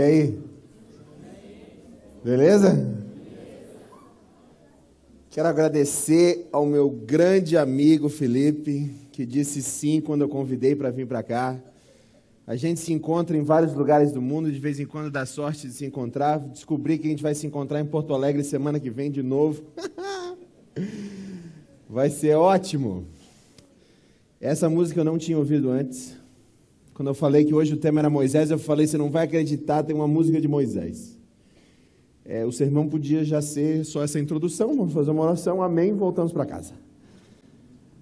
E aí? Beleza? Quero agradecer ao meu grande amigo Felipe, que disse sim quando eu convidei para vir para cá. A gente se encontra em vários lugares do mundo, de vez em quando dá sorte de se encontrar. Descobri que a gente vai se encontrar em Porto Alegre semana que vem de novo. Vai ser ótimo. Essa música eu não tinha ouvido antes. Quando eu falei que hoje o tema era Moisés, eu falei, você não vai acreditar, tem uma música de Moisés. O sermão podia já ser só essa introdução, vamos fazer uma oração, amém, voltamos para casa.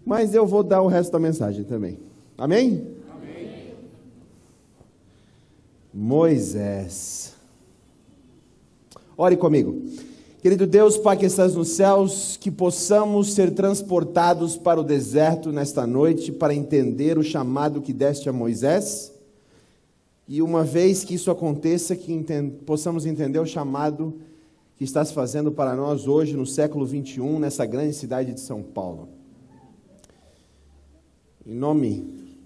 Mas eu vou dar o resto da mensagem também. Amém? Amém. Moisés. Ore comigo. Querido Deus, Pai que estás nos céus, que possamos ser transportados para o deserto nesta noite para entender o chamado que deste a Moisés. E uma vez que isso aconteça, que possamos entender o chamado que estás fazendo para nós hoje, no século 21, nessa grande cidade de São Paulo. Em nome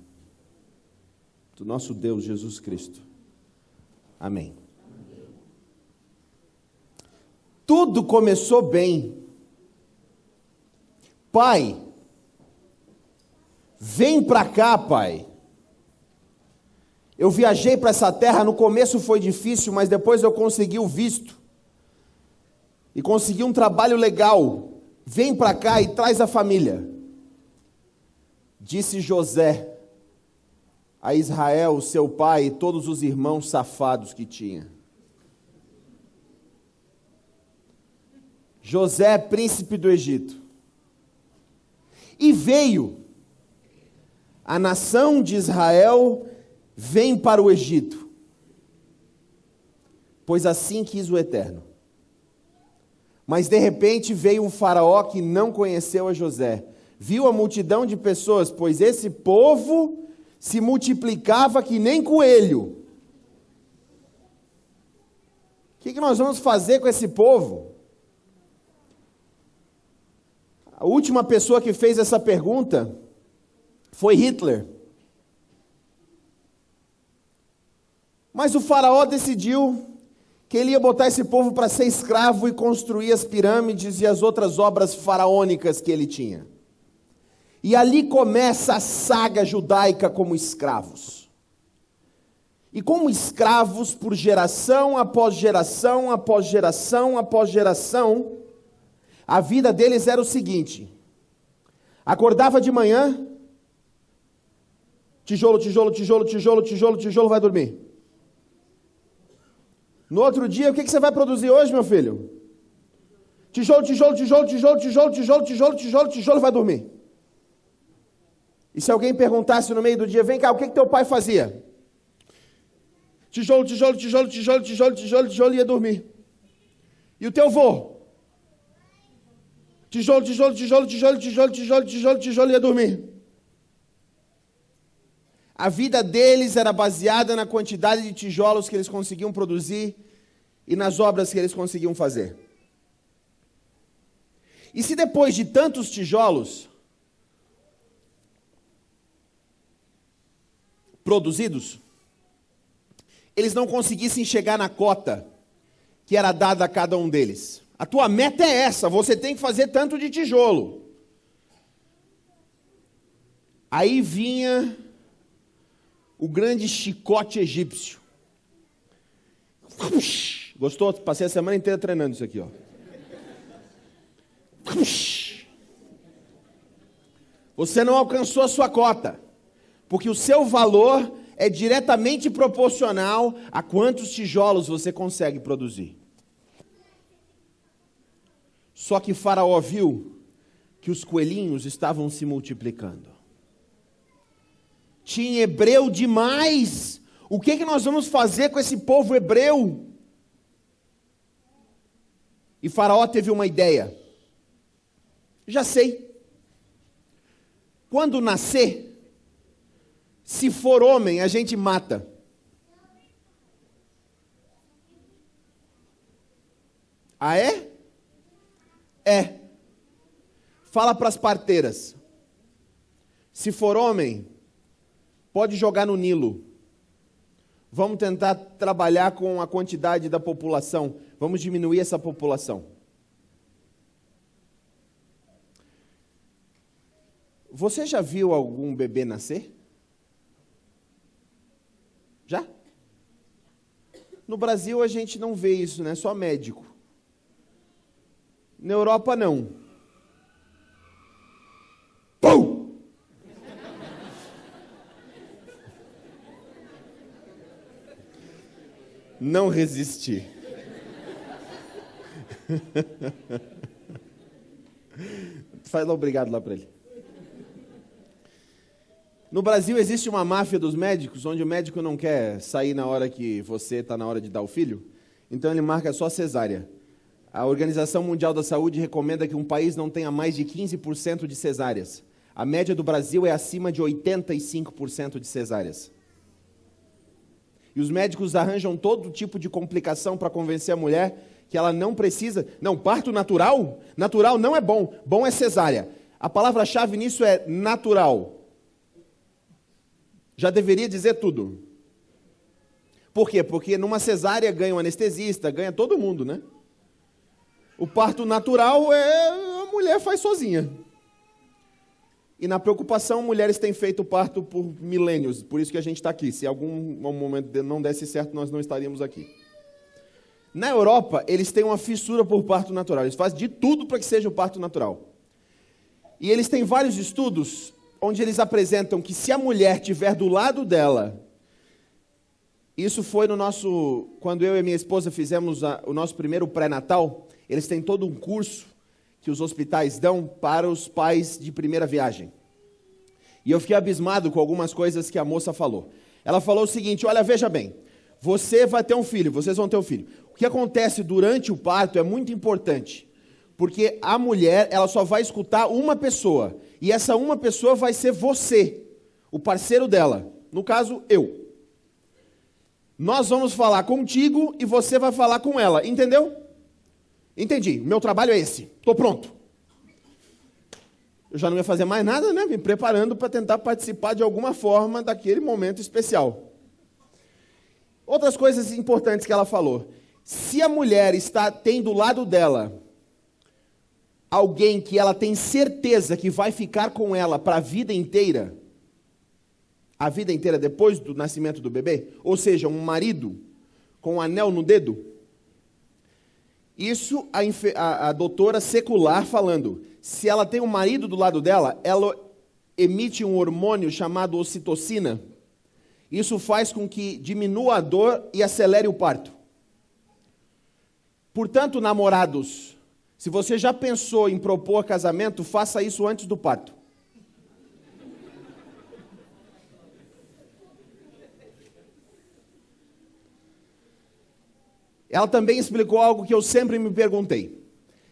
do nosso Deus Jesus Cristo. Amém. Tudo começou bem. Pai, vem para cá, pai. Eu viajei para essa terra, no começo foi difícil, mas depois eu consegui o visto. E consegui um trabalho legal. Vem para cá e traz a família. Disse José a Israel, seu pai, e todos os irmãos safados que tinha. José, príncipe do Egito. E veio. A nação de Israel vem para o Egito. Pois assim quis o Eterno. Mas de repente veio um faraó que não conheceu a José. Viu a multidão de pessoas, pois esse povo se multiplicava que nem coelho. O que nós vamos fazer com esse povo? A última pessoa que fez essa pergunta foi Hitler. Mas o faraó decidiu que ele ia botar esse povo para ser escravo e construir as pirâmides e as outras obras faraônicas que ele tinha. E ali começa a saga judaica como escravos. E como escravos por geração após geração, após geração, após geração, a vida deles era o seguinte: acordava de manhã, tijolo, tijolo, tijolo, tijolo, tijolo, tijolo, vai dormir. No outro dia, o que você vai produzir hoje, meu filho? Tijolo, tijolo, tijolo, tijolo, tijolo, tijolo, tijolo, tijolo, tijolo, vai dormir. E se alguém perguntasse no meio do dia, vem cá, o que teu pai fazia? Tijolo, tijolo, tijolo, tijolo, tijolo, tijolo, tijolo, ia dormir. E o teu vô? Tijolo, tijolo, tijolo, tijolo, tijolo, tijolo, tijolo, tijolo, ia dormir. A vida deles era baseada na quantidade de tijolos que eles conseguiam produzir e nas obras que eles conseguiam fazer. E se depois de tantos tijolos produzidos, eles não conseguissem chegar na cota que era dada a cada um deles? A tua meta é essa, você tem que fazer tanto de tijolo. Aí vinha o grande chicote egípcio. Gostou? Passei a semana inteira treinando isso aqui, ó. Você não alcançou a sua cota, porque o seu valor é diretamente proporcional a quantos tijolos você consegue produzir. Só que Faraó viu que os coelhinhos estavam se multiplicando. Tinha hebreu demais. O que nós vamos fazer com esse povo hebreu? E Faraó teve uma ideia. Já sei. Quando nascer, se for homem, a gente mata. Ah, é? É. Fala para as parteiras. Se for homem, pode jogar no Nilo. Vamos tentar trabalhar com a quantidade da população. Vamos diminuir essa população. Você já viu algum bebê nascer? Já? No Brasil a gente não vê isso, né? Só médico. Na Europa não. Pum! Não resisti. Fala obrigado lá para ele. No Brasil existe uma máfia dos médicos, onde o médico não quer sair na hora que você está na hora de dar o filho, então ele marca só cesárea. A Organização Mundial da Saúde recomenda que um país não tenha mais de 15% de cesáreas. A média do Brasil é acima de 85% de cesáreas. E os médicos arranjam todo tipo de complicação para convencer a mulher que ela não precisa. Não, parto natural? Natural não é bom, bom é cesárea. A palavra-chave nisso é natural. Já deveria dizer tudo. Por quê? Porque numa cesárea ganha um anestesista, ganha todo mundo, né? O parto natural a mulher faz sozinha. E na preocupação, mulheres têm feito parto por milênios, por isso que a gente está aqui. Se algum momento não desse certo, nós não estaríamos aqui. Na Europa, eles têm uma fissura por parto natural. Eles fazem de tudo para que seja o parto natural. E eles têm vários estudos onde eles apresentam que se a mulher estiver do lado dela, isso foi quando eu e minha esposa fizemos o nosso primeiro pré-natal, eles têm todo um curso que os hospitais dão para os pais de primeira viagem. E eu fiquei abismado com algumas coisas que a moça falou. Ela falou o seguinte: olha, veja bem, você vai ter um filho, vocês vão ter um filho. O que acontece durante o parto é muito importante, porque a mulher, ela só vai escutar uma pessoa, e essa uma pessoa vai ser você, o parceiro dela, no caso, eu. Nós vamos falar contigo e você vai falar com ela, entendeu? Entendi, o meu trabalho é esse, estou pronto. Eu já não ia fazer mais nada, né? Me preparando para tentar participar de alguma forma daquele momento especial. Outras coisas importantes que ela falou. Se a mulher tem do lado dela alguém que ela tem certeza que vai ficar com ela para a vida inteira depois do nascimento do bebê, ou seja, um marido com um anel no dedo, isso a doutora secular falando, se ela tem um marido do lado dela, ela emite um hormônio chamado ocitocina. Isso faz com que diminua a dor e acelere o parto. Portanto, namorados, se você já pensou em propor casamento, faça isso antes do parto. Ela também explicou algo que eu sempre me perguntei.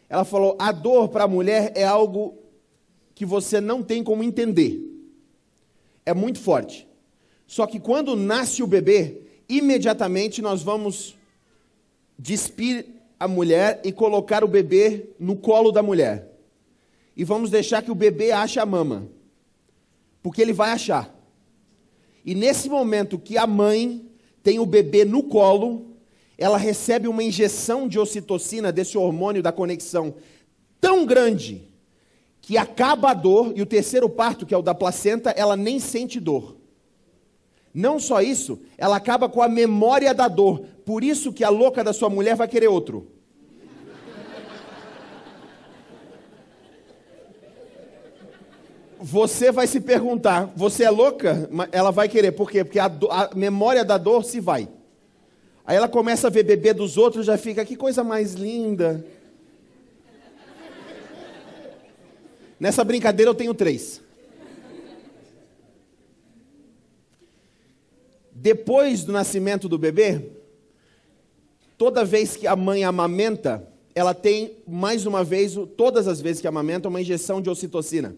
Ela falou, a dor para a mulher é algo que você não tem como entender. É muito forte. Só que quando nasce o bebê, imediatamente nós vamos despir a mulher e colocar o bebê no colo da mulher. E vamos deixar que o bebê ache a mama. Porque ele vai achar. E nesse momento que a mãe tem o bebê no colo, ela recebe uma injeção de ocitocina, desse hormônio da conexão, tão grande, que acaba a dor, e o terceiro parto, que é o da placenta, ela nem sente dor. Não só isso, ela acaba com a memória da dor. Por isso que a louca da sua mulher vai querer outro. Você vai se perguntar, você é louca? Ela vai querer, por quê? Porque a memória da dor se vai. Aí ela começa a ver bebê dos outros, já fica, que coisa mais linda. Nessa brincadeira eu tenho 3. Depois do nascimento do bebê, toda vez que a mãe amamenta, ela tem, mais uma vez, todas as vezes que amamenta, uma injeção de ocitocina.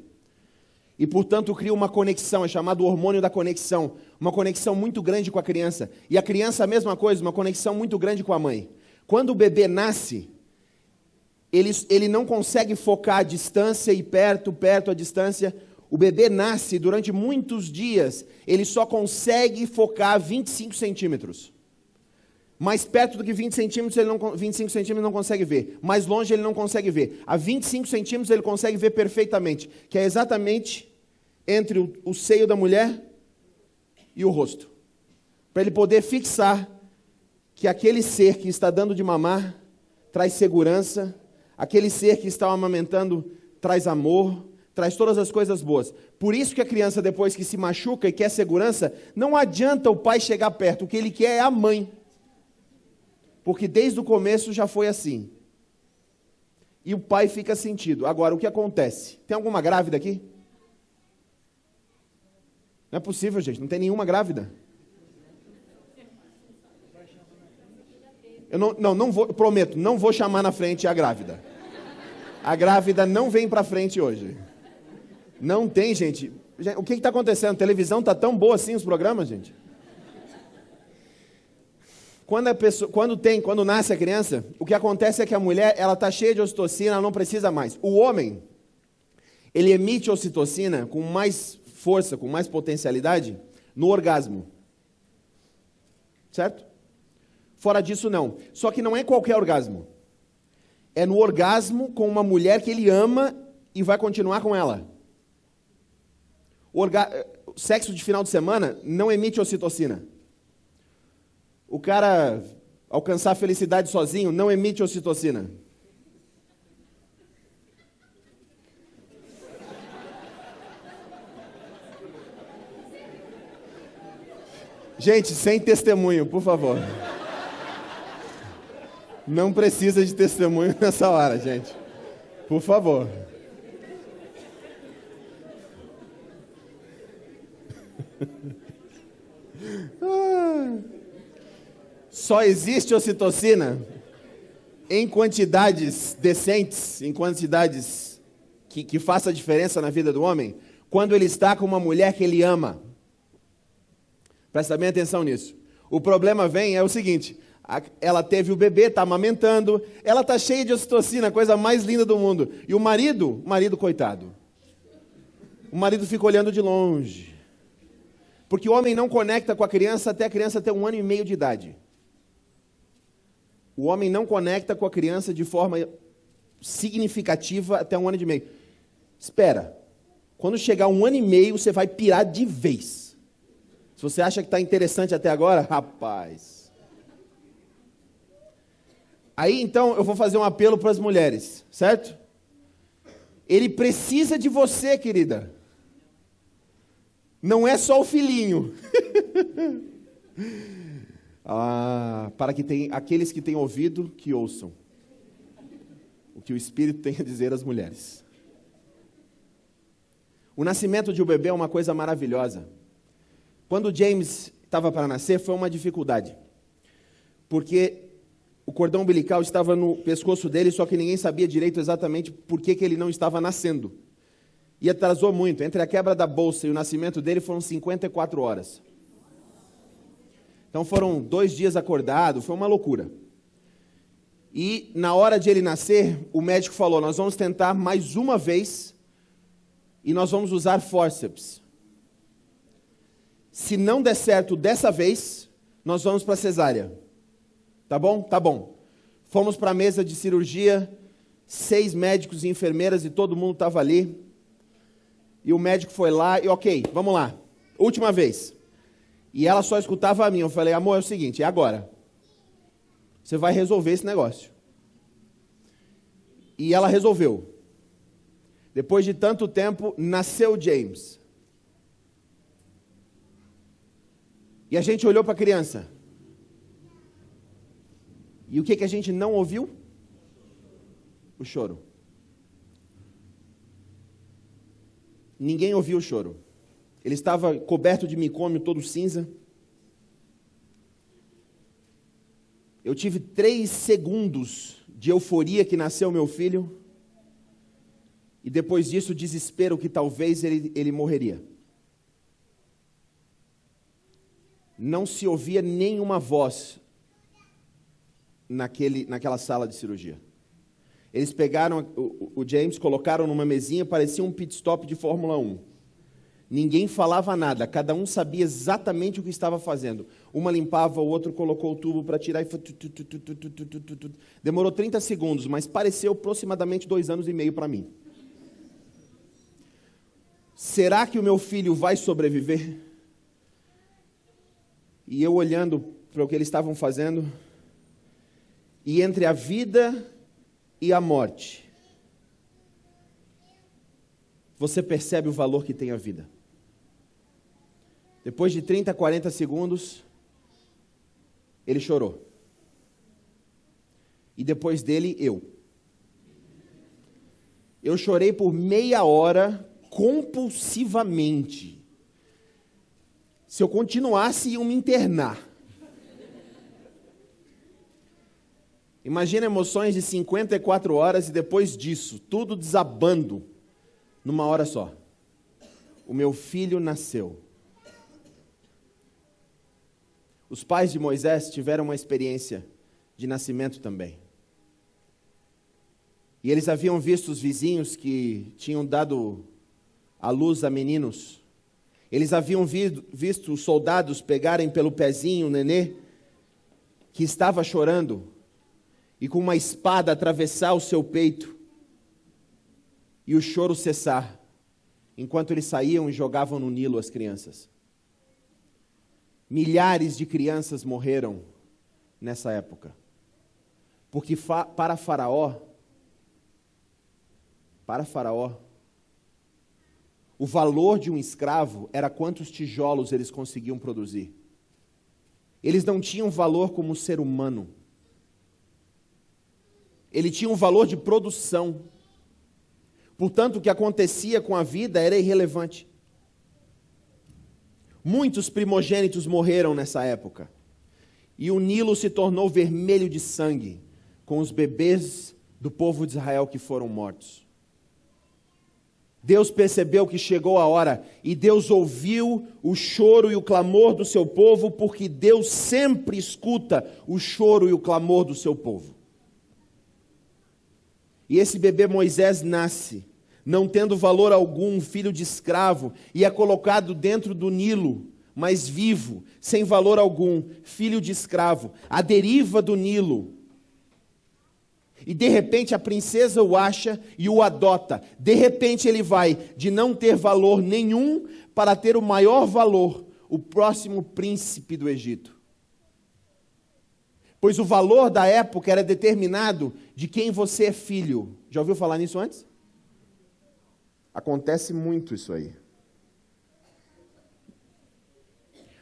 E, portanto, cria uma conexão, é chamado hormônio da conexão. Uma conexão muito grande com a criança. E a criança, a mesma coisa, uma conexão muito grande com a mãe. Quando o bebê nasce, ele não consegue focar a distância e perto a distância. O bebê nasce durante muitos dias, ele só consegue focar 25 centímetros. Mais perto do que 20 centímetros, 25 centímetros não consegue ver. Mais longe ele não consegue ver. A 25 centímetros ele consegue ver perfeitamente, que é exatamente entre o seio da mulher e o rosto. Para ele poder fixar que aquele ser que está dando de mamar traz segurança, aquele ser que está amamentando traz amor, traz todas as coisas boas. Por isso que a criança, depois que se machuca e quer segurança, não adianta o pai chegar perto, o que ele quer é a mãe. Porque desde o começo já foi assim. E o pai fica sentido. Agora, o que acontece? Tem alguma grávida aqui? Não é possível, gente, não tem nenhuma grávida. Eu não vou, prometo, não vou chamar na frente a grávida. A grávida não vem para frente hoje. Não tem, gente. O que está acontecendo? A televisão está tão boa assim, os programas, gente? Quando nasce a criança, o que acontece é que a mulher, ela está cheia de ocitocina, ela não precisa mais. O homem, ele emite ocitocina com mais força, com mais potencialidade, no orgasmo. Certo? Fora disso, não. Só que não é qualquer orgasmo. É no orgasmo com uma mulher que ele ama e vai continuar com ela. O sexo de final de semana não emite ocitocina. O cara alcançar a felicidade sozinho não emite ocitocina. Gente, sem testemunho, por favor. Não precisa de testemunho nessa hora, gente. Por favor. Só existe ocitocina em quantidades decentes, em quantidades que façam diferença na vida do homem, quando ele está com uma mulher que ele ama. Presta bem atenção nisso. O problema é o seguinte: ela teve o bebê, está amamentando, ela está cheia de ocitocina, a coisa mais linda do mundo. E o marido coitado. O marido fica olhando de longe. Porque o homem não conecta com a criança até a criança ter 1 ano e meio de idade. O homem não conecta com a criança de forma significativa até 1 ano e meio. Espera. Quando chegar 1 ano e meio, você vai pirar de vez. Se você acha que está interessante até agora, rapaz. Aí, então, eu vou fazer um apelo para as mulheres, certo? Ele precisa de você, querida. Não é só o filhinho. Para que aqueles que têm ouvido, que ouçam o que o Espírito tem a dizer às mulheres. O nascimento de um bebê é uma coisa maravilhosa. Quando James estava para nascer, foi uma dificuldade. Porque o cordão umbilical estava no pescoço dele, só que ninguém sabia direito exatamente por que ele não estava nascendo. E atrasou muito. Entre a quebra da bolsa e o nascimento dele foram 54 horas. Então foram 2 dias acordado, foi uma loucura. E na hora de ele nascer, o médico falou: nós vamos tentar mais uma vez e nós vamos usar fórceps. Se não der certo dessa vez, nós vamos para a cesárea. Tá bom? Tá bom. Fomos para a mesa de cirurgia, 6 médicos e enfermeiras e todo mundo estava ali. E o médico foi lá e ok, vamos lá. Última vez. E ela só escutava a mim. Eu falei: amor, é o seguinte, é agora. Você vai resolver esse negócio. E ela resolveu. Depois de tanto tempo, nasceu James. E a gente olhou para a criança. E o que a gente não ouviu? O choro. Ninguém ouviu o choro. Ele estava coberto de micômio, todo cinza. Eu tive 3 segundos de euforia que nasceu meu filho. E depois disso, desespero que talvez ele morreria. Não se ouvia nenhuma voz naquela sala de cirurgia. Eles pegaram o James, colocaram numa mesinha, parecia um pit stop de Fórmula 1. Ninguém falava nada, cada um sabia exatamente o que estava fazendo. Uma limpava, o outro colocou o tubo para tirar e foi... Demorou 30 segundos, mas pareceu aproximadamente 2 anos e meio para mim. Será que o meu filho vai sobreviver? E eu olhando para o que eles estavam fazendo, e entre a vida e a morte, você percebe o valor que tem a vida. Depois de 30, 40 segundos, ele chorou. E depois dele, eu. Eu chorei por meia hora, compulsivamente. Se eu continuasse, iam me internar. Imagina emoções de 54 horas e depois disso, tudo desabando numa hora só. O meu filho nasceu. Os pais de Moisés tiveram uma experiência de nascimento também. E eles haviam visto os vizinhos que tinham dado à luz a meninos. Eles haviam visto os soldados pegarem pelo pezinho o nenê que estava chorando e com uma espada atravessar o seu peito e o choro cessar, enquanto eles saíam e jogavam no Nilo as crianças. Milhares de crianças morreram nessa época. Porque para Faraó, o valor de um escravo era quantos tijolos eles conseguiam produzir. Eles não tinham valor como ser humano. Ele tinha um valor de produção. Portanto, o que acontecia com a vida era irrelevante. Muitos primogênitos morreram nessa época. E o Nilo se tornou vermelho de sangue, com os bebês do povo de Israel que foram mortos. Deus percebeu que chegou a hora, e Deus ouviu o choro e o clamor do seu povo, porque Deus sempre escuta o choro e o clamor do seu povo. E esse bebê Moisés nasce, não tendo valor algum, filho de escravo, e é colocado dentro do Nilo, mas vivo, sem valor algum, filho de escravo, à deriva do Nilo. E de repente a princesa o acha e o adota. De repente ele vai de não ter valor nenhum para ter o maior valor, o próximo príncipe do Egito. Pois o valor da época era determinado de quem você é filho. Já ouviu falar nisso antes? Acontece muito isso aí.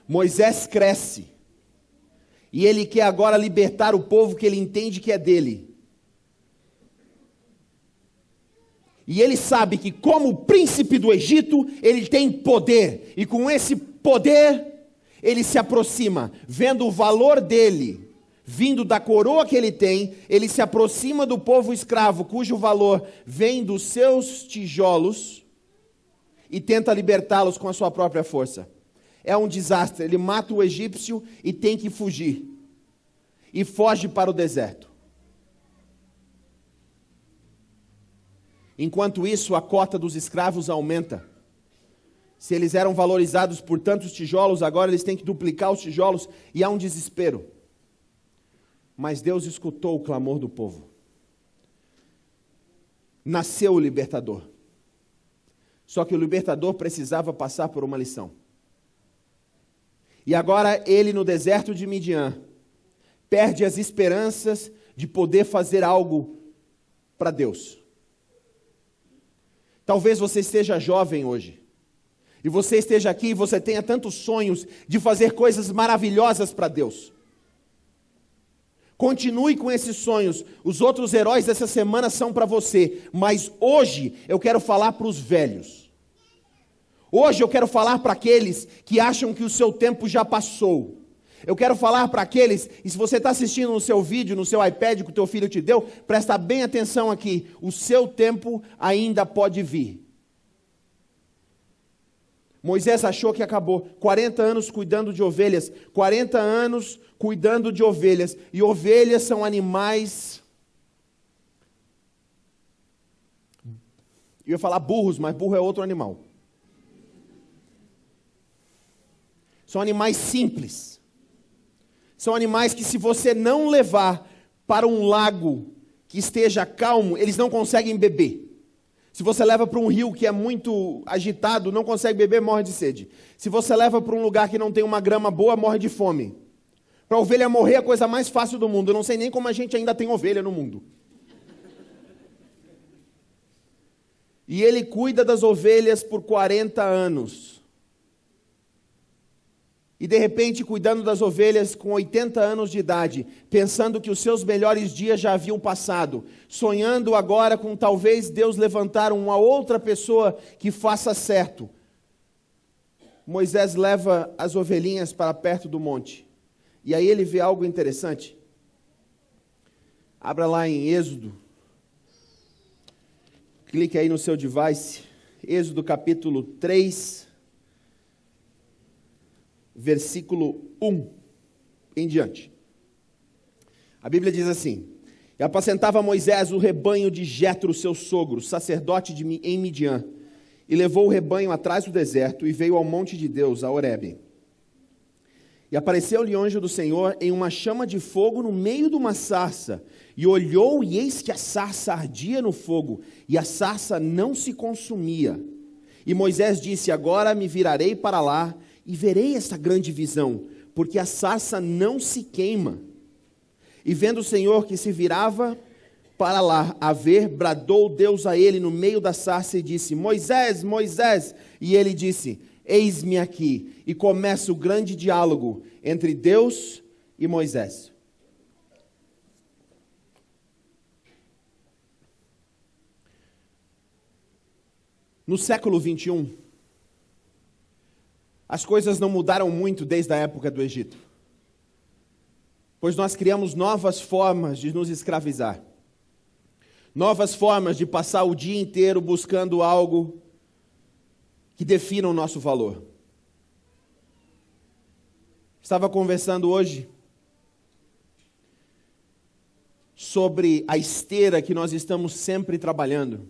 Moisés cresce. E ele quer agora libertar o povo que ele entende que é dele. E ele sabe que como príncipe do Egito, ele tem poder. E com esse poder, ele se aproxima, vendo o valor dele, vindo da coroa que ele tem, ele se aproxima do povo escravo, cujo valor vem dos seus tijolos, e tenta libertá-los com a sua própria força. É um desastre. Ele mata o egípcio e tem que fugir. E foge para o deserto. Enquanto isso, a cota dos escravos aumenta. Se eles eram valorizados por tantos tijolos, agora eles têm que duplicar os tijolos, e há um desespero. Mas Deus escutou o clamor do povo. Nasceu o libertador. Só que o libertador precisava passar por uma lição. E agora ele, no deserto de Midian, perde as esperanças de poder fazer algo para Deus. Talvez você esteja jovem hoje, e você esteja aqui e você tenha tantos sonhos de fazer coisas maravilhosas para Deus. Continue com esses sonhos. Os outros heróis dessa semana são para você, mas hoje eu quero falar para os velhos. Hoje eu quero falar para aqueles que acham que o seu tempo já passou. Eu quero falar para aqueles, e se você está assistindo no seu vídeo, no seu iPad que o teu filho te deu, presta bem atenção aqui, o seu tempo ainda pode vir. Moisés achou que acabou, 40 anos cuidando de ovelhas, 40 anos cuidando de ovelhas, e ovelhas são animais, eu ia falar burros, mas burro é outro animal. São animais simples. São animais que, se você não levar para um lago que esteja calmo, eles não conseguem beber. Se você leva para um rio que é muito agitado, não consegue beber, morre de sede. Se você leva para um lugar que não tem uma grama boa, morre de fome. Para a ovelha morrer é a coisa mais fácil do mundo. Eu não sei nem como a gente ainda tem ovelha no mundo. E ele cuida das ovelhas por 40 anos. E de repente, cuidando das ovelhas com 80 anos de idade, pensando que os seus melhores dias já haviam passado, sonhando agora com talvez Deus levantar uma outra pessoa que faça certo, Moisés leva as ovelhinhas para perto do monte. E aí ele vê algo interessante. Abra lá em Êxodo. Clique aí no seu device. Êxodo capítulo 3. Versículo 1 em diante. A Bíblia diz assim: E apacentava Moisés o rebanho de Jetro, seu sogro, sacerdote em Midian, e levou o rebanho atrás do deserto, e veio ao monte de Deus, a Horebe. E apareceu-lhe o anjo do Senhor em uma chama de fogo no meio de uma sarça, e olhou, e eis que a sarça ardia no fogo, e a sarça não se consumia. E Moisés disse: Agora me virarei para lá, e verei esta grande visão, porque a sarça não se queima. E vendo o Senhor que se virava para lá a ver, bradou Deus a ele no meio da sarça e disse: Moisés, Moisés. E ele disse: Eis-me aqui. E começa o grande diálogo entre Deus e Moisés. No século 21, as coisas não mudaram muito desde a época do Egito, pois nós criamos novas formas de nos escravizar, novas formas de passar o dia inteiro buscando algo que defina o nosso valor. Estava conversando hoje sobre a esteira que nós estamos sempre trabalhando.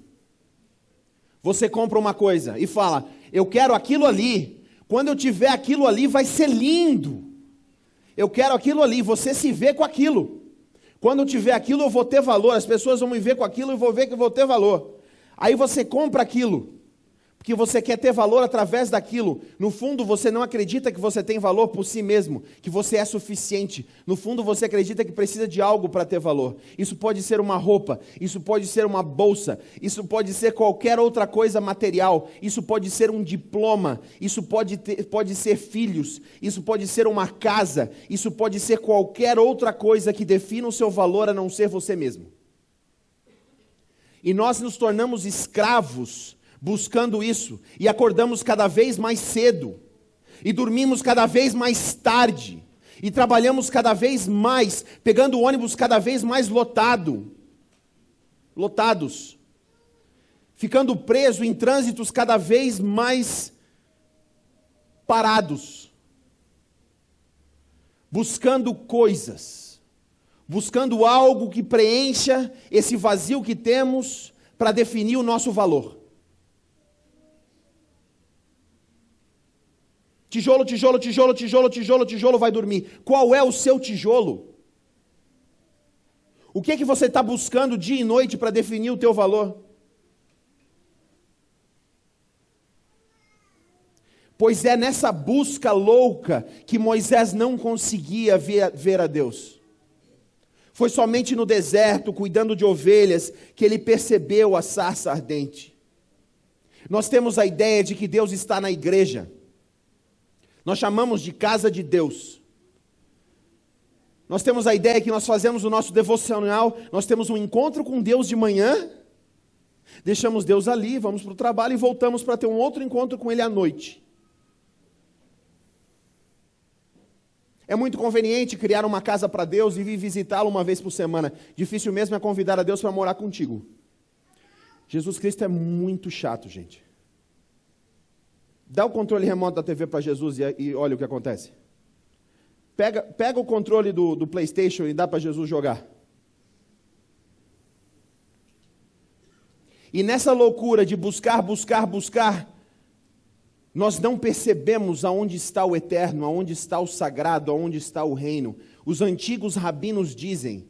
Você compra uma coisa e fala: eu quero aquilo ali. Quando eu tiver aquilo ali, vai ser lindo. Eu quero aquilo ali. Você se vê com aquilo. Quando eu tiver aquilo, eu vou ter valor. As pessoas vão me ver com aquilo e vou ver que eu vou ter valor. Aí você compra aquilo, porque você quer ter valor através daquilo. No fundo, você não acredita que você tem valor por si mesmo, que você é suficiente. No fundo, você acredita que precisa de algo para ter valor. Isso pode ser uma roupa, isso pode ser uma bolsa, isso pode ser qualquer outra coisa material, isso pode ser um diploma, isso pode ser filhos, isso pode ser uma casa, isso pode ser qualquer outra coisa que defina o seu valor a não ser você mesmo. E nós nos tornamos escravos buscando isso, e acordamos cada vez mais cedo, e dormimos cada vez mais tarde, e trabalhamos cada vez mais, pegando ônibus cada vez mais lotados, ficando preso em trânsitos cada vez mais parados, buscando coisas, buscando algo que preencha esse vazio que temos para definir o nosso valor. Tijolo, tijolo, tijolo, tijolo, tijolo, tijolo, vai dormir. Qual é o seu tijolo? O que é que você está buscando dia e noite para definir o teu valor? Pois é nessa busca louca que Moisés não conseguia ver a Deus. Foi somente no deserto, cuidando de ovelhas, que ele percebeu a sarça ardente. Nós temos a ideia de que Deus está na igreja. Nós chamamos de casa de Deus. Nós temos a ideia que nós fazemos o nosso devocional, nós temos um encontro com Deus de manhã, deixamos Deus ali, vamos para o trabalho e voltamos para ter um outro encontro com Ele à noite. É muito conveniente criar uma casa para Deus e vir visitá-lo uma vez por semana. Difícil mesmo é convidar a Deus para morar contigo. Jesus Cristo é muito chato, gente. Dá o controle remoto da TV para Jesus e olha o que acontece. Pega o controle do PlayStation e dá para Jesus jogar. E nessa loucura de buscar, Nós não percebemos aonde está o eterno, aonde está o sagrado, aonde está o reino. Os antigos rabinos dizem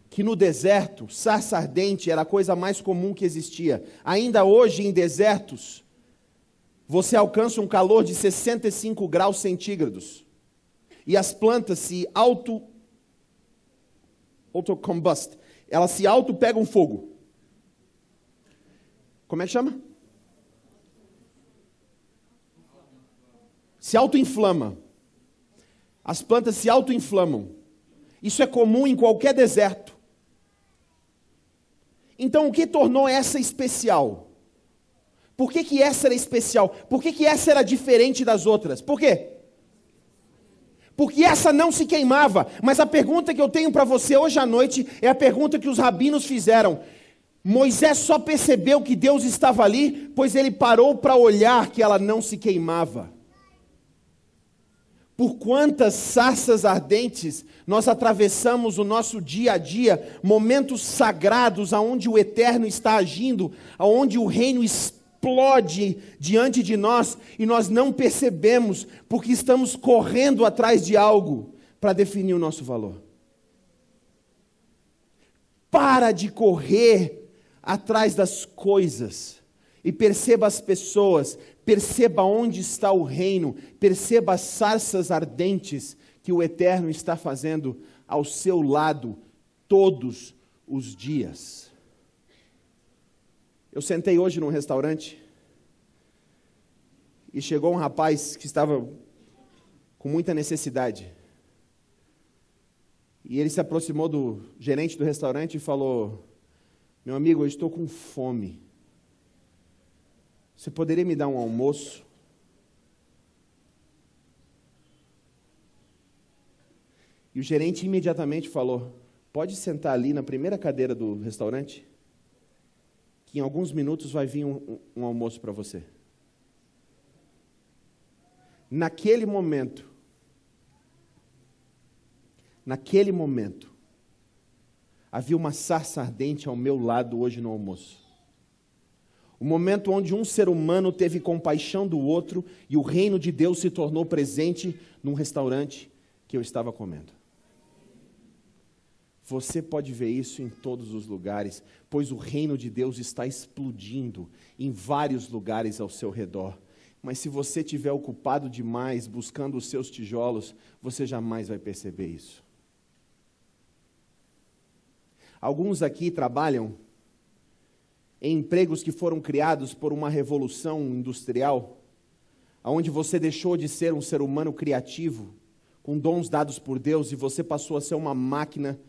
que no deserto, sarça ardente era a coisa mais comum que existia. Ainda hoje, em desertos, você alcança um calor de 65 graus centígrados. E as plantas se autocombust. Elas se auto-pegam fogo. Como é que chama? Se auto-inflama. As plantas se auto-inflamam. Isso é comum em qualquer deserto. Então, o que tornou essa especial? Por que essa era especial? Por que essa era diferente das outras? Por quê? Porque essa não se queimava. Mas a pergunta que eu tenho para você hoje à noite é a pergunta que os rabinos fizeram. Moisés só percebeu que Deus estava ali, pois ele parou para olhar que ela não se queimava. Por quantas sarças ardentes nós atravessamos o nosso dia a dia, momentos sagrados aonde o eterno está agindo, aonde o reino explode diante de nós e nós não percebemos porque estamos correndo atrás de algo para definir o nosso valor. Para de correr atrás das coisas e perceba as pessoas, perceba onde está o reino, perceba as sarças ardentes que o Eterno está fazendo ao seu lado todos os dias. Eu sentei hoje num restaurante e chegou um rapaz que estava com muita necessidade. E ele se aproximou do gerente do restaurante e falou: meu amigo, eu estou com fome. Você poderia me dar um almoço? E o gerente imediatamente falou: pode sentar ali na primeira cadeira do restaurante, que em alguns minutos vai vir um almoço para você. Naquele momento, havia uma sarça ardente ao meu lado hoje no almoço. O momento onde um ser humano teve compaixão do outro e o reino de Deus se tornou presente num restaurante que eu estava comendo. Você pode ver isso em todos os lugares, pois o reino de Deus está explodindo em vários lugares ao seu redor. Mas se você estiver ocupado demais buscando os seus tijolos, você jamais vai perceber isso. Alguns aqui trabalham em empregos que foram criados por uma revolução industrial, onde você deixou de ser um ser humano criativo, com dons dados por Deus, e você passou a ser uma máquina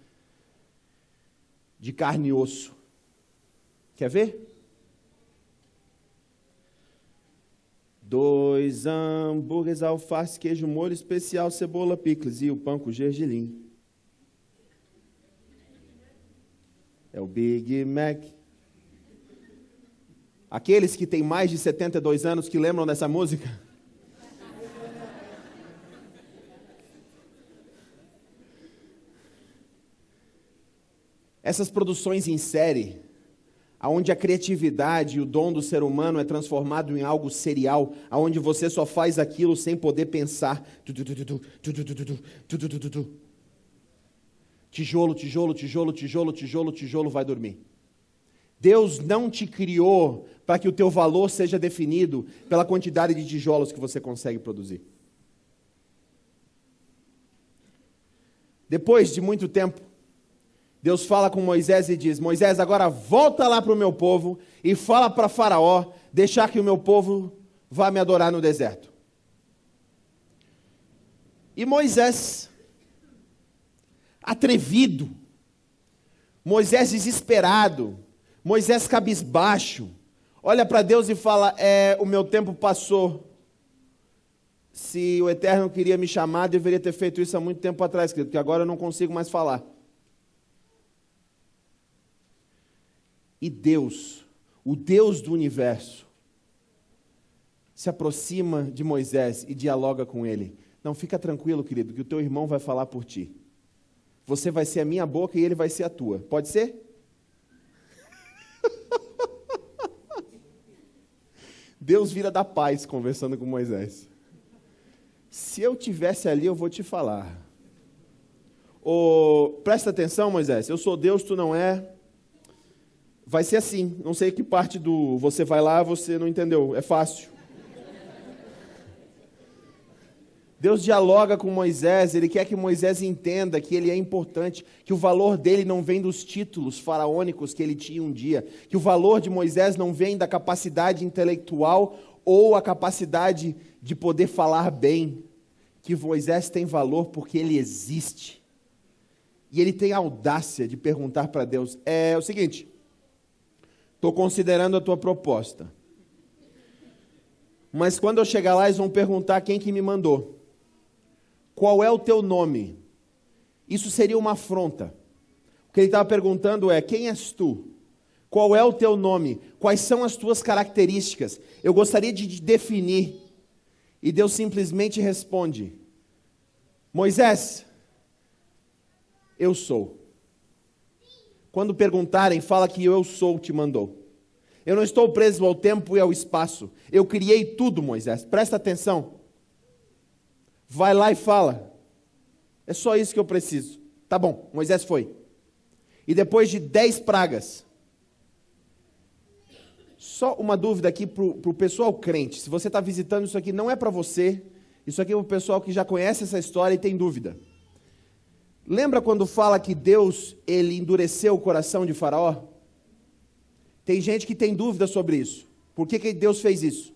de carne e osso. Quer ver? 2 hambúrgueres, alface, queijo, molho especial, cebola, picles e o pão com gergelim. É o Big Mac. Aqueles que têm mais de 72 anos que lembram dessa música? Essas produções em série, onde a criatividade e o dom do ser humano é transformado em algo serial, onde você só faz aquilo sem poder pensar. Tijolo, tijolo, tijolo, tijolo, tijolo, tijolo, vai dormir. Deus não te criou para que o teu valor seja definido pela quantidade de tijolos que você consegue produzir. Depois de muito tempo, Deus fala com Moisés e diz: Moisés, agora volta lá para o meu povo e fala para Faraó deixar que o meu povo vá me adorar no deserto. E Moisés, atrevido, Moisés desesperado, Moisés cabisbaixo, olha para Deus e fala: o meu tempo passou. Se o Eterno queria me chamar, deveria ter feito isso há muito tempo atrás, querido, porque agora eu não consigo mais falar. E Deus, o Deus do universo, se aproxima de Moisés e dialoga com ele. Não, fica tranquilo, querido, que o teu irmão vai falar por ti. Você vai ser a minha boca e ele vai ser a tua. Pode ser? Deus vira da paz conversando com Moisés. Se eu tivesse ali, eu vou te falar. Presta atenção, Moisés, eu sou Deus, tu não é. Vai ser assim, não sei que parte do você vai lá, você não entendeu, é fácil. Deus dialoga com Moisés, ele quer que Moisés entenda que ele é importante, que o valor dele não vem dos títulos faraônicos que ele tinha um dia, que o valor de Moisés não vem da capacidade intelectual ou a capacidade de poder falar bem, que Moisés tem valor porque ele existe. E ele tem a audácia de perguntar para Deus, é o seguinte, estou considerando a tua proposta, mas quando eu chegar lá eles vão perguntar quem que me mandou. Qual é o teu nome? Isso seria uma afronta. O que ele estava perguntando é, quem és tu? Qual é o teu nome? Quais são as tuas características? Eu gostaria de definir. E Deus simplesmente responde, Moisés, eu sou. Quando perguntarem, fala que eu sou te mandou. Eu não estou preso ao tempo e ao espaço. Eu criei tudo, Moisés. Presta atenção. Vai lá e fala. É só isso que eu preciso. Tá bom, Moisés foi. E depois de 10 pragas, só uma dúvida aqui para o pessoal crente. Se você está visitando, isso aqui não é para você. Isso aqui é para o pessoal que já conhece essa história e tem dúvida. Lembra quando fala que Deus, ele endureceu o coração de Faraó? Tem gente que tem dúvida sobre isso. Por que Deus fez isso?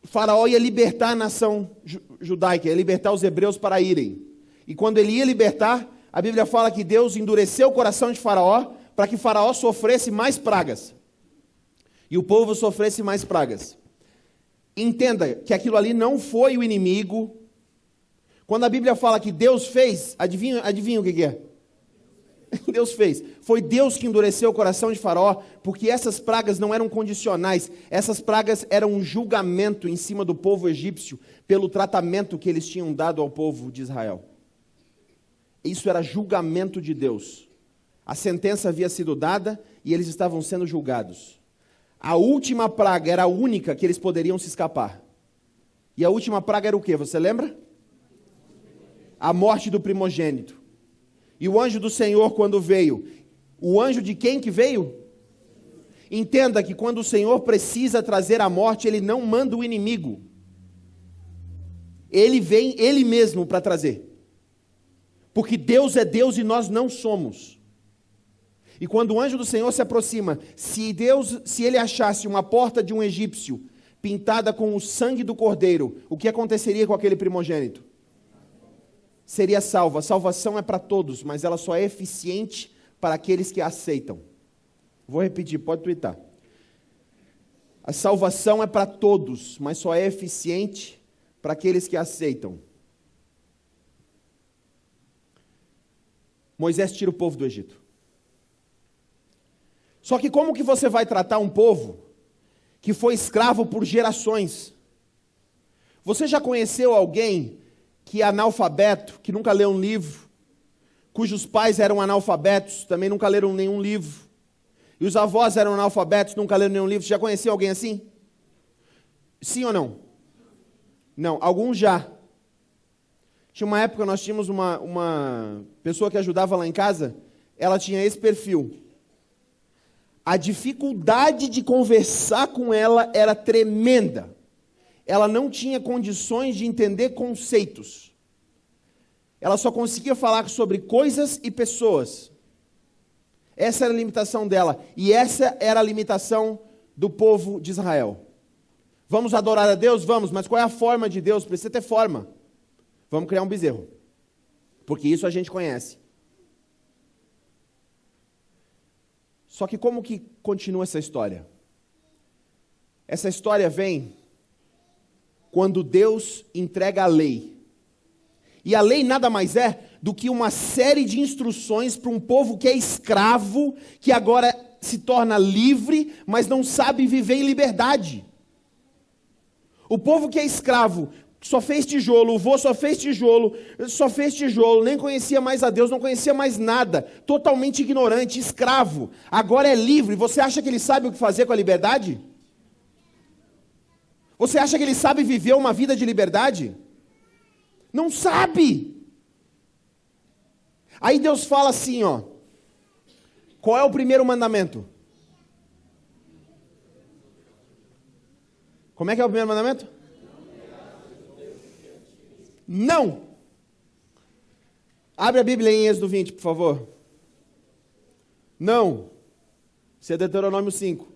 Faraó ia libertar a nação judaica, ia libertar os hebreus para irem. E quando ele ia libertar, a Bíblia fala que Deus endureceu o coração de Faraó para que Faraó sofresse mais pragas. E o povo sofresse mais pragas. Entenda que aquilo ali não foi o inimigo. Quando a Bíblia fala que Deus fez, adivinha o que é? Deus fez. Foi Deus que endureceu o coração de Faraó, porque essas pragas não eram condicionais. Essas pragas eram um julgamento em cima do povo egípcio pelo tratamento que eles tinham dado ao povo de Israel. Isso era julgamento de Deus. A sentença havia sido dada e eles estavam sendo julgados. A última praga era a única que eles poderiam se escapar. E a última praga era o quê? Você lembra? A morte do primogênito. E o anjo do Senhor, quando veio, o anjo de quem que veio? Entenda que quando o Senhor precisa trazer a morte, Ele não manda o inimigo. Ele vem Ele mesmo para trazer. Porque Deus é Deus e nós não somos. E quando o anjo do Senhor se aproxima, se Ele achasse uma porta de um egípcio pintada com o sangue do cordeiro, o que aconteceria com aquele primogênito? Seria salvo. A salvação é para todos, mas ela só é eficiente para aqueles que a aceitam. Vou repetir, pode twittar. A salvação é para todos, mas só é eficiente para aqueles que a aceitam. Moisés tira o povo do Egito. Só que como que você vai tratar um povo que foi escravo por gerações? Você já conheceu alguém que é analfabeto, que nunca leu um livro, cujos pais eram analfabetos, também nunca leram nenhum livro, e os avós eram analfabetos, nunca leram nenhum livro? Você já conheceu alguém assim? Sim ou não? Não, alguns já. Tinha uma época, nós tínhamos uma pessoa que ajudava lá em casa, ela tinha esse perfil. A dificuldade de conversar com ela era tremenda. Ela não tinha condições de entender conceitos. Ela só conseguia falar sobre coisas e pessoas. Essa era a limitação dela. E essa era a limitação do povo de Israel. Vamos adorar a Deus? Vamos, mas qual é a forma de Deus? Precisa ter forma. Vamos criar um bezerro. Porque isso a gente conhece. Só que como que continua essa história? Essa história vem quando Deus entrega a lei. E a lei nada mais é do que uma série de instruções para um povo que é escravo, que agora se torna livre, mas não sabe viver em liberdade. O povo que é escravo só fez tijolo, o vô só fez tijolo, nem conhecia mais a Deus, não conhecia mais nada, totalmente ignorante, escravo. Agora é livre. Você acha que ele sabe o que fazer com a liberdade? Você acha que ele sabe viver uma vida de liberdade? Não sabe. Aí Deus fala assim, ó. Qual é o primeiro mandamento? Como é que é o primeiro mandamento? Não. Abre a Bíblia em Êxodo 20, por favor. Não. Isso é Deuteronômio 5.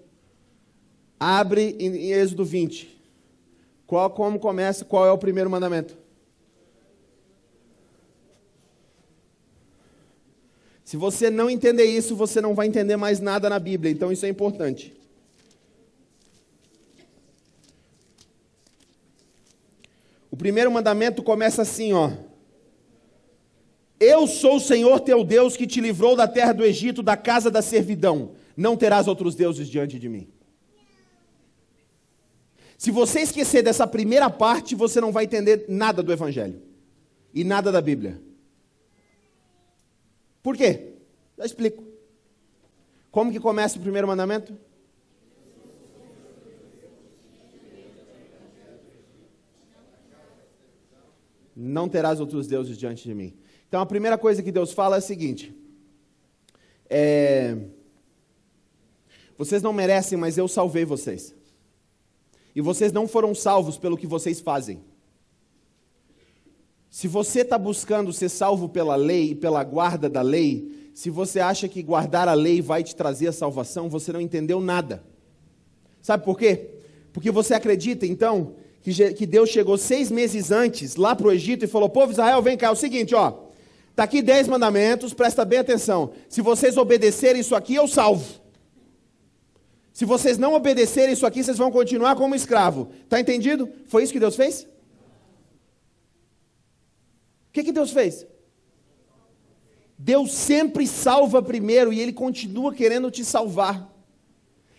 Abre em Êxodo 20. Como começa? Qual é o primeiro mandamento? Se você não entender isso, você não vai entender mais nada na Bíblia. Então isso é importante. O primeiro mandamento começa assim, ó. Eu sou o Senhor teu Deus que te livrou da terra do Egito, da casa da servidão. Não terás outros deuses diante de mim. Se você esquecer dessa primeira parte, você não vai entender nada do Evangelho. E nada da Bíblia. Por quê? Já explico. Como que começa o primeiro mandamento? Não terás outros deuses diante de mim. Então a primeira coisa que Deus fala é a seguinte. Vocês não merecem, mas eu salvei vocês. E vocês não foram salvos pelo que vocês fazem. Se você está buscando ser salvo pela lei e pela guarda da lei, se você acha que guardar a lei vai te trazer a salvação, você não entendeu nada. Sabe por quê? Porque você acredita, então, que Deus chegou 6 meses antes lá para o Egito e falou, povo de Israel, vem cá, é o seguinte, ó, está aqui 10 mandamentos, presta bem atenção. Se vocês obedecerem isso aqui, eu salvo. Se vocês não obedecerem isso aqui, vocês vão continuar como escravo. Está entendido? Foi isso que Deus fez? O que Deus fez? Deus sempre salva primeiro e Ele continua querendo te salvar.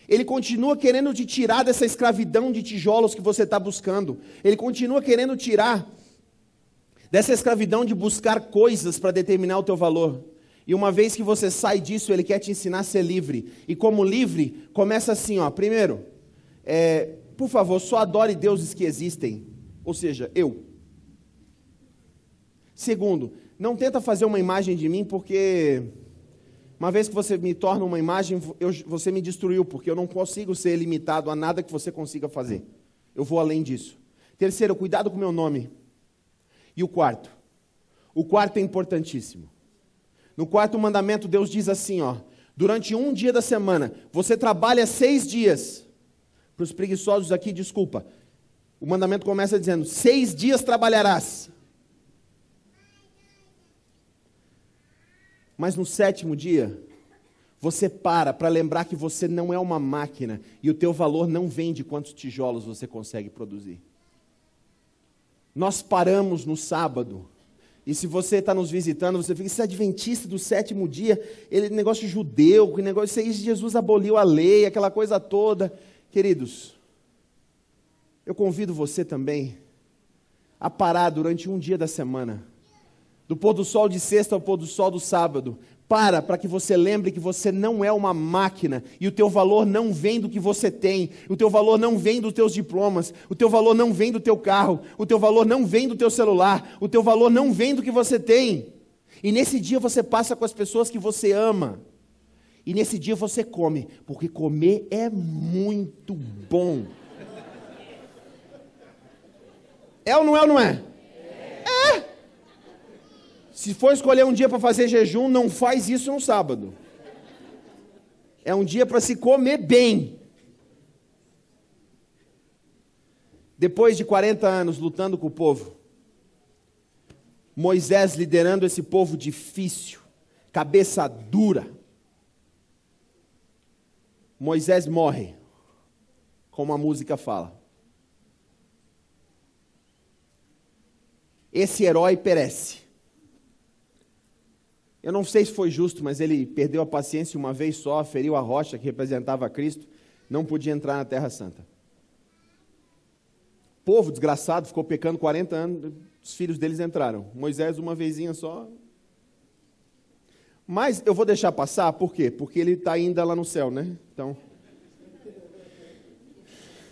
Ele continua querendo te tirar dessa escravidão de tijolos que você está buscando. Ele continua querendo tirar dessa escravidão de buscar coisas para determinar o teu valor. E uma vez que você sai disso, Ele quer te ensinar a ser livre. E como livre, começa assim, ó. Primeiro, por favor, só adore deuses que existem. Ou seja, eu. Segundo, não tenta fazer uma imagem de mim, porque uma vez que você me torna uma imagem, você me destruiu, porque eu não consigo ser limitado a nada que você consiga fazer. Eu vou além disso. Terceiro, cuidado com o meu nome. E o quarto é importantíssimo. No quarto mandamento, Deus diz assim, ó, durante um dia da semana, você trabalha 6 dias. Para os preguiçosos aqui, desculpa. O mandamento começa dizendo, 6 dias trabalharás. Mas no 7º dia, você para lembrar que você não é uma máquina e o teu valor não vem de quantos tijolos você consegue produzir. Nós paramos no sábado. E se você está nos visitando, você fica, esse adventista do 7º dia, negócio judeu, negócio isso, Jesus aboliu a lei, aquela coisa toda. Queridos, eu convido você também a parar durante um dia da semana, do pôr do sol de sexta ao pôr do sol do sábado. Para que você lembre que você não é uma máquina, e o teu valor não vem do que você tem, o teu valor não vem dos teus diplomas, o teu valor não vem do teu carro, o teu valor não vem do teu celular, o teu valor não vem do que você tem. E nesse dia você passa com as pessoas que você ama, e nesse dia você come, porque comer é muito bom. É ou não é ou não é? É! Se for escolher um dia para fazer jejum, não faz isso no sábado. É um dia para se comer bem. Depois de 40 anos lutando com o povo, Moisés liderando esse povo difícil, cabeça dura, Moisés morre, como a música fala. Esse herói perece. Eu não sei se foi justo, mas ele perdeu a paciência uma vez só, feriu a rocha que representava Cristo, não podia entrar na Terra Santa. O povo desgraçado ficou pecando 40 anos, os filhos deles entraram. Moisés uma vezinha só. Mas eu vou deixar passar, por quê? Porque ele está ainda lá no céu, né? Então,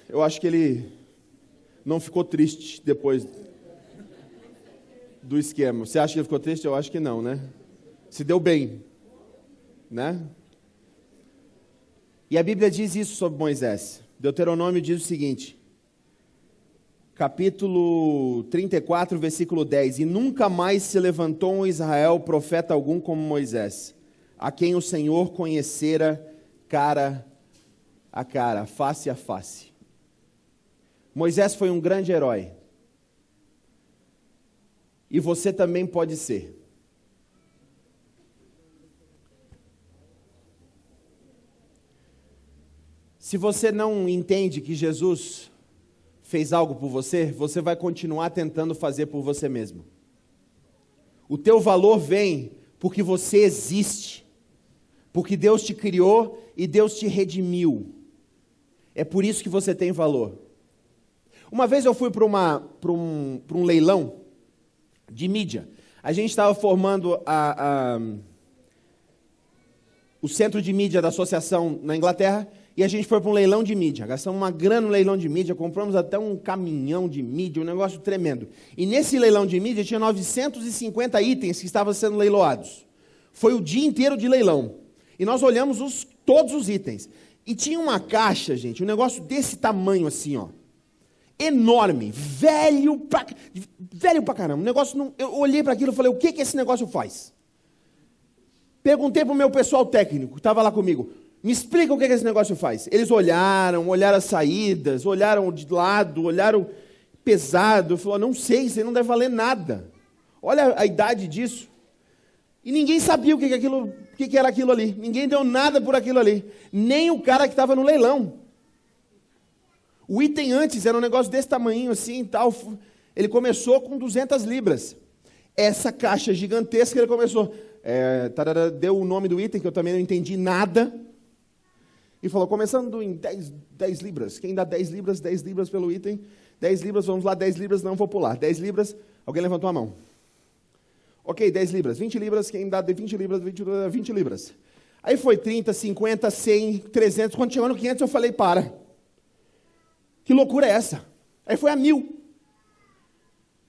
eu acho que ele não ficou triste depois do esquema. Você acha que ele ficou triste? Eu acho que não, né? Se deu bem, né? E a Bíblia diz isso sobre Moisés. Deuteronômio diz o seguinte, capítulo 34, versículo 10. E nunca mais se levantou em Israel profeta algum como Moisés, a quem o Senhor conhecera cara a cara, face a face. Moisés foi um grande herói. E você também pode ser. Se você não entende que Jesus fez algo por você, você vai continuar tentando fazer por você mesmo. O teu valor vem porque você existe, porque Deus te criou e Deus te redimiu. É por isso que você tem valor. Uma vez eu fui para um leilão de mídia. A gente estava formando o centro de mídia da associação na Inglaterra, e a gente foi para um leilão de mídia. Gastamos uma grana no leilão de mídia, compramos até um caminhão de mídia, um negócio tremendo. E nesse leilão de mídia tinha 950 itens que estavam sendo leiloados. Foi o dia inteiro de leilão. E nós olhamos todos os itens. E tinha uma caixa, gente, um negócio desse tamanho assim, ó. Enorme, velho pra caramba. O negócio eu olhei para aquilo e falei, o que esse negócio faz? Perguntei para o meu pessoal técnico, que estava lá comigo, me explica o que esse negócio faz. Eles olharam as saídas, olharam de lado, olharam pesado, falou, não sei, isso aí não deve valer nada. Olha a idade disso. E ninguém sabia o que era aquilo ali. Ninguém deu nada por aquilo ali. Nem o cara que estava no leilão. O item antes era um negócio desse tamanho assim e tal. Ele começou com 200 libras. Essa caixa gigantesca ele começou. Deu o nome do item, que eu também não entendi nada. E falou, começando em 10 libras. Quem dá 10 libras pelo item? 10 libras, vamos lá, 10 libras, não vou pular. 10 libras, alguém levantou a mão. Ok, 10 libras, 20 libras, quem dá 20 libras, 20 libras. Aí foi 30, 50, 100, 300. Quando chegou no 500, eu falei, para. Que loucura é essa? Aí foi a 1.000.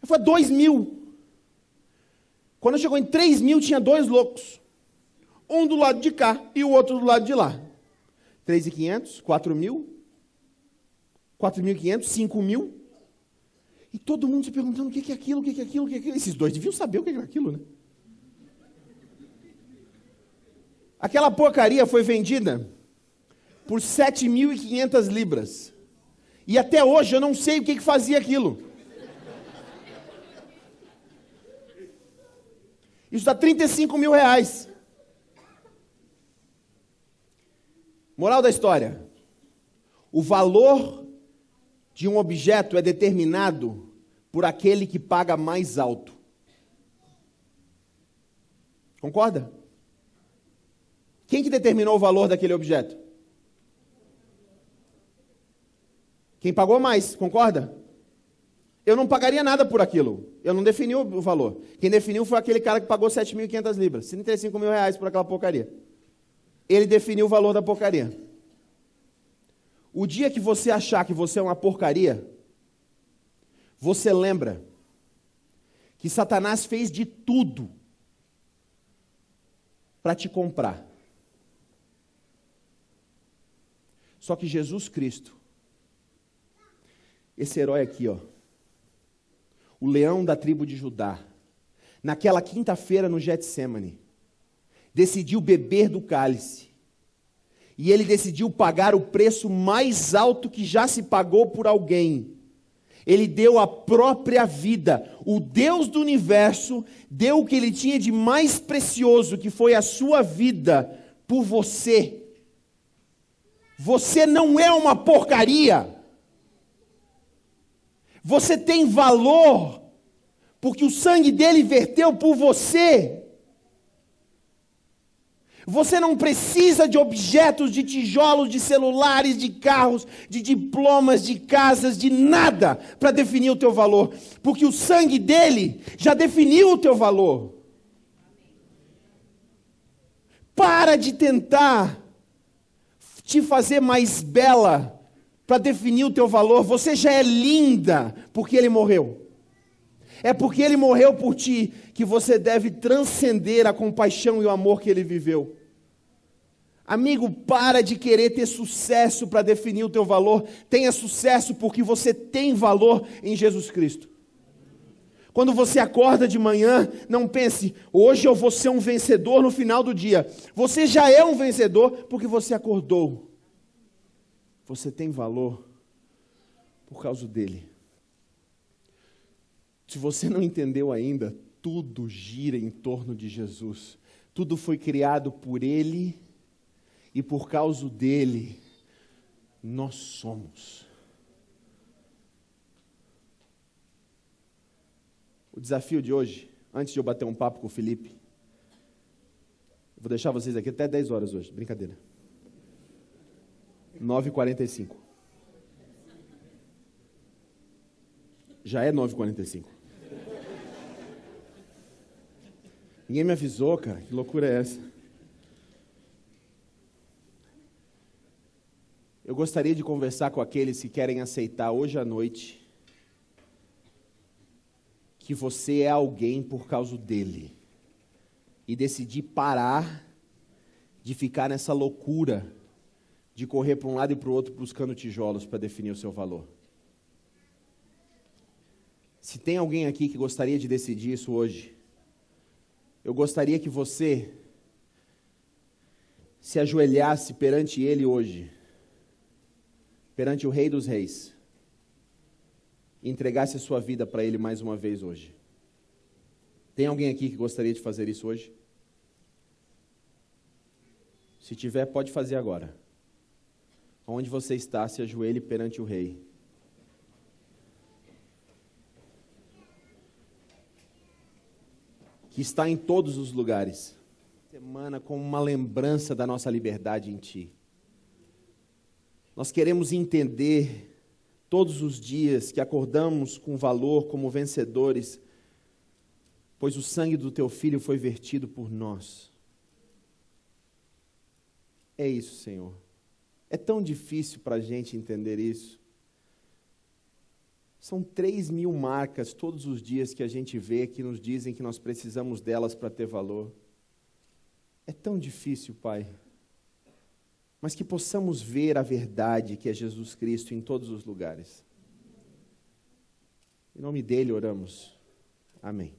Aí foi a 2.000. Quando chegou em 3.000, tinha dois loucos. Um do lado de cá e o outro do lado de lá. 3.500, 4.000, 4.500, 5.000. E todo mundo se perguntando o que é aquilo, o que é aquilo, o que é aquilo. Esses dois deviam saber o que era aquilo, né? Aquela porcaria foi vendida por 7.500 libras. E até hoje eu não sei o que fazia aquilo. Isso dá 35 mil reais. Moral da história. O valor de um objeto é determinado por aquele que paga mais alto. Concorda? Quem que determinou o valor daquele objeto? Quem pagou mais, concorda? Eu não pagaria nada por aquilo. Eu não defini o valor. Quem definiu foi aquele cara que pagou 7.500 libras. 35 mil reais por aquela porcaria. Ele definiu o valor da porcaria. O dia que você achar que você é uma porcaria, você lembra que Satanás fez de tudo para te comprar. Só que Jesus Cristo, esse herói aqui, ó, o leão da tribo de Judá, naquela quinta-feira no Getsêmani, decidiu beber do cálice. E ele decidiu pagar o preço mais alto que já se pagou por alguém. Ele deu a própria vida. O Deus do universo deu o que ele tinha de mais precioso, que foi a sua vida, por você. Você não é uma porcaria. Você tem valor, porque o sangue dele verteu por você. Você não precisa de objetos, de tijolos, de celulares, de carros, de diplomas, de casas, de nada para definir o teu valor. Porque o sangue dele já definiu o teu valor. Para de tentar te fazer mais bela para definir o teu valor. Você já é linda porque Ele morreu. É porque Ele morreu por ti que você deve transcender a compaixão e o amor que Ele viveu. Amigo, para de querer ter sucesso para definir o teu valor. Tenha sucesso porque você tem valor em Jesus Cristo. Quando você acorda de manhã, não pense, hoje eu vou ser um vencedor no final do dia. Você já é um vencedor porque você acordou. Você tem valor por causa dele. Se você não entendeu ainda, tudo gira em torno de Jesus. Tudo foi criado por Ele e por causa dele nós somos. O desafio de hoje, antes de eu bater um papo com o Felipe, eu vou deixar vocês aqui até 10 horas hoje, brincadeira. 9h45. Já é 9h45. Ninguém me avisou, cara. Que loucura é essa? Eu gostaria de conversar com aqueles que querem aceitar hoje à noite que você é alguém por causa dele e decidir parar de ficar nessa loucura de correr para um lado e para o outro buscando tijolos para definir o seu valor. Se tem alguém aqui que gostaria de decidir isso hoje, eu gostaria que você se ajoelhasse perante Ele hoje, perante o Rei dos Reis, e entregasse a sua vida para Ele mais uma vez hoje. Tem alguém aqui que gostaria de fazer isso hoje? Se tiver, pode fazer agora. Onde você está, se ajoelhe perante o Rei. Que está em todos os lugares. Semana como uma lembrança da nossa liberdade em Ti. Nós queremos entender todos os dias que acordamos com valor como vencedores, pois o sangue do Teu Filho foi vertido por nós. É isso, Senhor. É tão difícil para a gente entender isso. São 3.000 marcas todos os dias que a gente vê que nos dizem que nós precisamos delas para ter valor. É tão difícil, Pai. Mas que possamos ver a verdade que é Jesus Cristo em todos os lugares. Em nome dele oramos. Amém.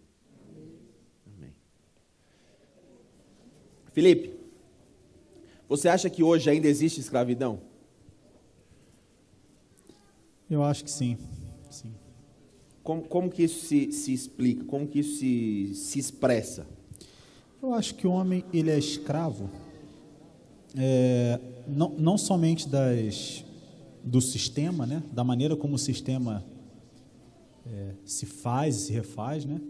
Amém. Felipe, você acha que hoje ainda existe escravidão? Eu acho que sim. Sim. Como que isso se explica? Como que isso se expressa? Eu acho que o homem ele é escravo, não somente do sistema, né? Da maneira como o sistema se faz e se refaz, né?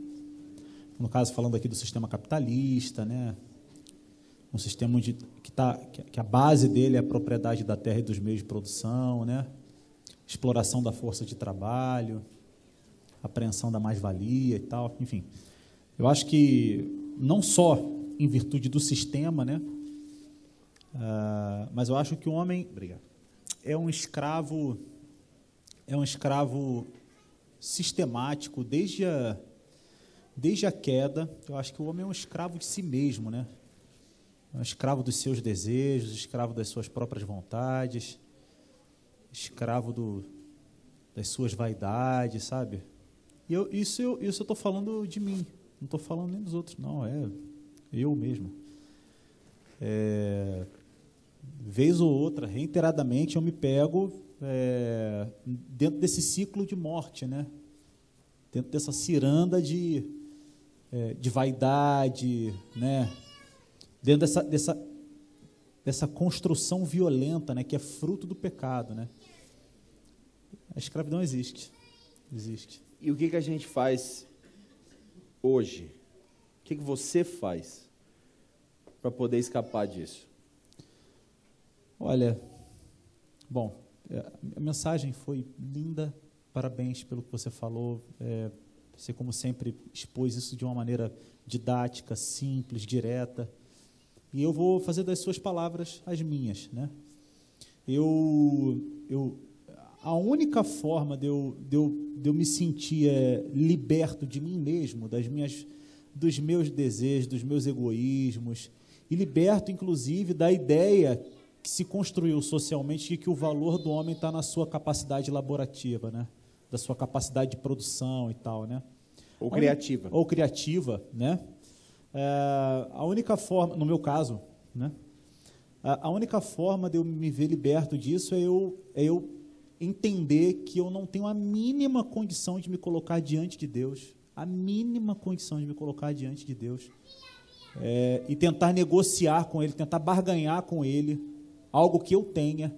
No caso, falando aqui do sistema capitalista, né? Um sistema que a base dele é a propriedade da terra e dos meios de produção, né? Exploração da força de trabalho, apreensão da mais-valia e tal, enfim. Eu acho que não só em virtude do sistema, né? Mas eu acho que o homem é um escravo sistemático desde a queda. Eu acho que o homem é um escravo de si mesmo, né? É um escravo dos seus desejos, escravo das suas próprias vontades, escravo das suas vaidades, sabe? E isso eu estou falando de mim, não estou falando nem dos outros, não, é eu mesmo. Vez ou outra, reiteradamente, eu me pego dentro desse ciclo de morte, né? Dentro dessa ciranda de vaidade, né? Dentro dessa construção violenta, né? Que é fruto do pecado, né? A escravidão existe. E o que a gente faz hoje? O que você faz para poder escapar disso? Olha, bom, a mensagem foi linda, parabéns pelo que você falou. Você, como sempre, expôs isso de uma maneira didática, simples, direta. E eu vou fazer das suas palavras as minhas, né? a única forma de eu me sentir liberto de mim mesmo, dos meus desejos, dos meus egoísmos, e liberto, inclusive, da ideia que se construiu socialmente de que o valor do homem está na sua capacidade laborativa, né? Da sua capacidade de produção e tal, né? Ou criativa. Ou criativa, né? A única forma, no meu caso, né? A única forma de eu me ver liberto disso é eu entender que eu não tenho a mínima condição de me colocar diante de Deus, a mínima condição de me colocar diante de Deus, e tentar negociar com Ele, tentar barganhar com Ele algo que eu tenha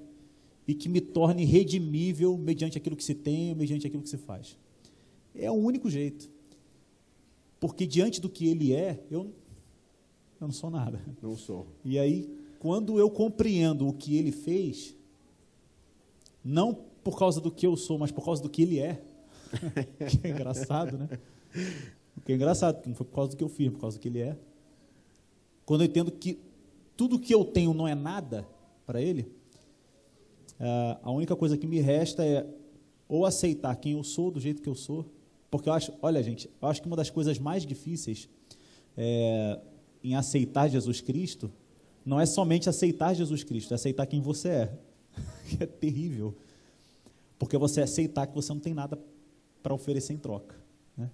e que me torne redimível mediante aquilo que se tem, mediante aquilo que se faz. É o único jeito. Porque diante do que Ele é, eu não sou nada. Não sou. E aí, quando eu compreendo o que Ele fez, não por causa do que eu sou, mas por causa do que Ele é, que é engraçado, né? O que é engraçado, porque não foi por causa do que eu fiz, por causa do que Ele é. Quando eu entendo que tudo que eu tenho não é nada para Ele, a única coisa que me resta é ou aceitar quem eu sou do jeito que eu sou, porque eu acho, olha gente, eu acho que uma das coisas mais difíceis em aceitar Jesus Cristo não é somente aceitar Jesus Cristo, é aceitar quem você é, que é terrível, porque você aceitar que você não tem nada para oferecer em troca, né?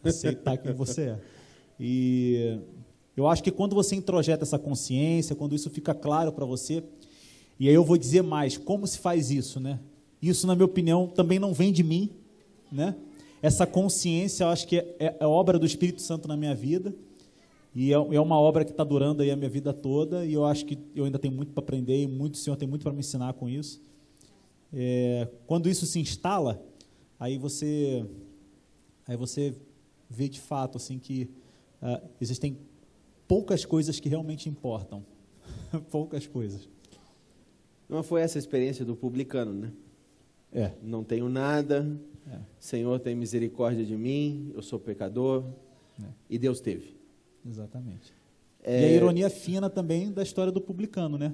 Aceitar quem você é. E eu acho que quando você introjeta essa consciência, quando isso fica claro para você, e aí eu vou dizer mais, como se faz isso, né? Isso, na minha opinião, também não vem de mim, né? Essa consciência, eu acho que é obra do Espírito Santo na minha vida, e é uma obra que está durando aí a minha vida toda, e eu acho que eu ainda tenho muito para aprender, e o Senhor tem muito para me ensinar com isso. Quando isso se instala, aí você vê de fato assim, que existem poucas coisas que realmente importam. Poucas coisas. Não foi essa a experiência do publicano, né? Não tenho nada, Senhor tem misericórdia de mim, eu sou pecador, e Deus teve. Exatamente. E a ironia fina também da história do publicano, né?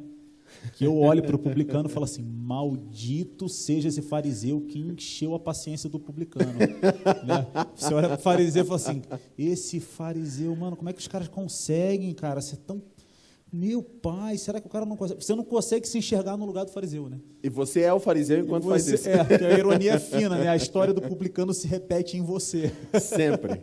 Que eu olho para o publicano e falo assim, maldito seja esse fariseu que encheu a paciência do publicano. Né? Você olha para o fariseu e fala assim, esse fariseu, mano, como é que os caras conseguem, cara, ser tão... Meu pai, será que o cara não consegue? Você não consegue se enxergar no lugar do fariseu, né? E você é o fariseu enquanto faz isso. Porque a ironia é fina, né? A história do publicano se repete em você. Sempre.